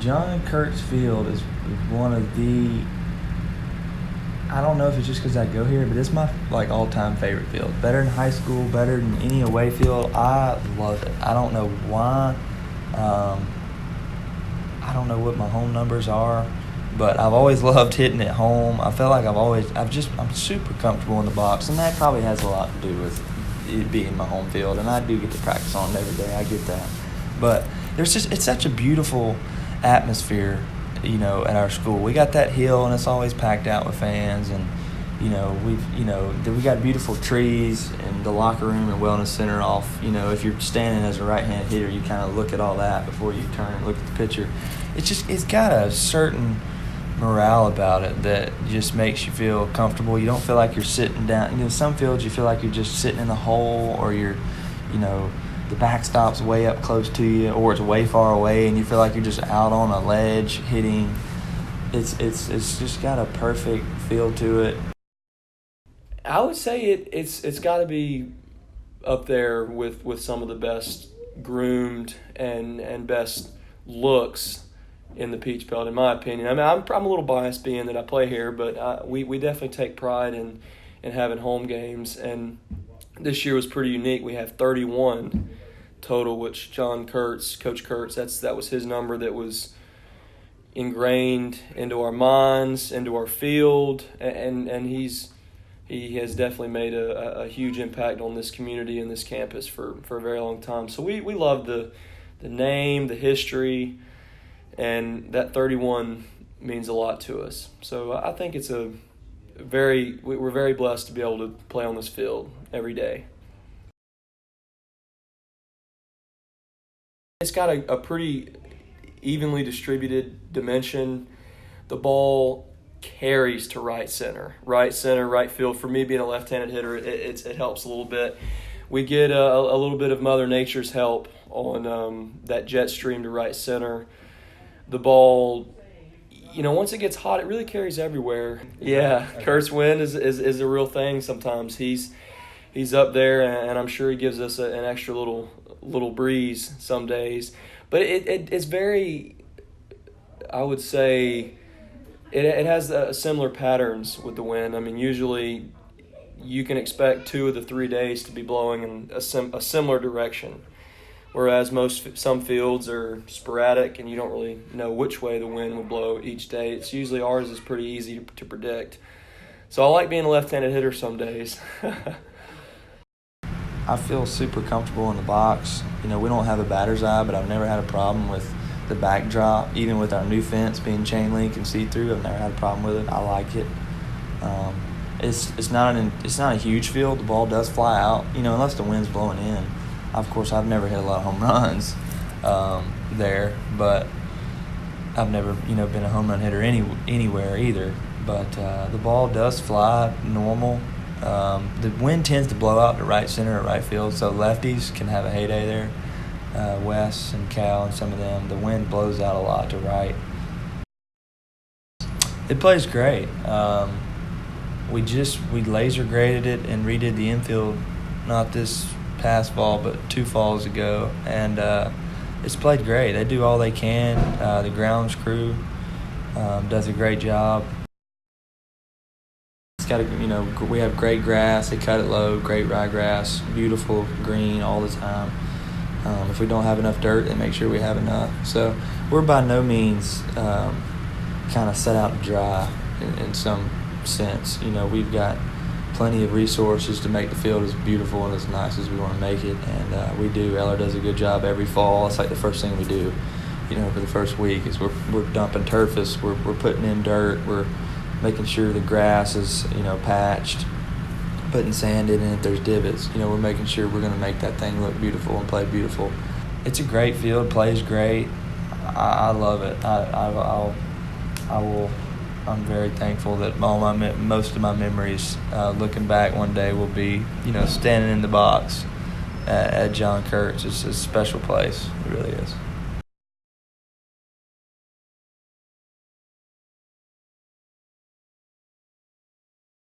John Kurtz Field is one of the. I don't know if it's just because I go here, but it's my all-time favorite field. Better than high school, better than any away field. I love it. I don't know why. I don't know what my home numbers are, but I've always loved hitting at home. I feel like I'm super comfortable in the box, and that probably has a lot to do with it being my home field. And I do get to practice on it every day. I get that, but it's such a beautiful atmosphere, at our school. We got that hill, and it's always packed out with fans, and we got beautiful trees in the locker room and wellness center off. If you're standing as a right-handed hitter, you kind of look at all that before you turn and look at the pitcher. It's got a certain morale about it that just makes you feel comfortable. You don't feel like you're sitting down. Some fields you feel like you're just sitting in the hole, or you're, the backstop's way up close to you, or it's way far away, and you feel like you're just out on a ledge hitting. It's just got a perfect feel to it. I would say it's got to be up there with some of the best groomed and best looks in the Peach Belt, in my opinion. I mean, I'm a little biased being that I play here, but we definitely take pride in having home games. And this year was pretty unique. We have 31 total, which Coach Kurtz, that was his number that was ingrained into our minds, into our field, and he has definitely made a huge impact on this community and this campus for a very long time. So we love the name, the history, and that 31 means a lot to us. So I think it's we're very blessed to be able to play on this field every day. It's got a pretty evenly distributed dimension. The ball carries to right center, right field. For me, being a left-handed hitter, it helps a little bit. We get a little bit of Mother Nature's help on that jet stream to right center. The ball, once it gets hot, it really carries everywhere. Yeah, Kurt's wind is a real thing sometimes. He's up there, and I'm sure he gives us an extra little breeze some days. But it's very, I would say, it has similar patterns with the wind. I mean, usually you can expect 2 of the 3 days to be blowing in a similar direction, whereas some fields are sporadic and you don't really know which way the wind will blow each day. It's usually ours is pretty easy to predict. So I like being a left-handed hitter some days. I feel super comfortable in the box. We don't have a batter's eye, but I've never had a problem with the backdrop. Even with our new fence being chain link and see-through, I've never had a problem with it. I like it. It's not a huge field. The ball does fly out, unless the wind's blowing in. Of course, I've never hit a lot of home runs there, but I've never, been a home run hitter anywhere either. But the ball does fly normal. The wind tends to blow out to right center or right field, so lefties can have a heyday there. Wes and Cal and some of them, the wind blows out a lot to right. It plays great. We laser graded it and redid the infield, not this past fall, but 2 falls ago, and it's played great. They do all they can. The grounds crew does a great job. It's got we have great grass. They cut it low, great ryegrass, beautiful green all the time. If we don't have enough dirt, they make sure we have enough. So we're by no means kind of set out to dry in some sense. We've got plenty of resources to make the field as beautiful and as nice as we want to make it, and we do. Eller does a good job every fall. It's like the first thing we do, for the first week is we're dumping turfus, we're putting in dirt, we're making sure the grass is patched, putting sand in it if there's divots. We're making sure we're going to make that thing look beautiful and play beautiful. It's a great field, plays great. I love it. I'm very thankful that most of my memories, looking back one day, will be, standing in the box at John Kurtz. It's a special place. It really is.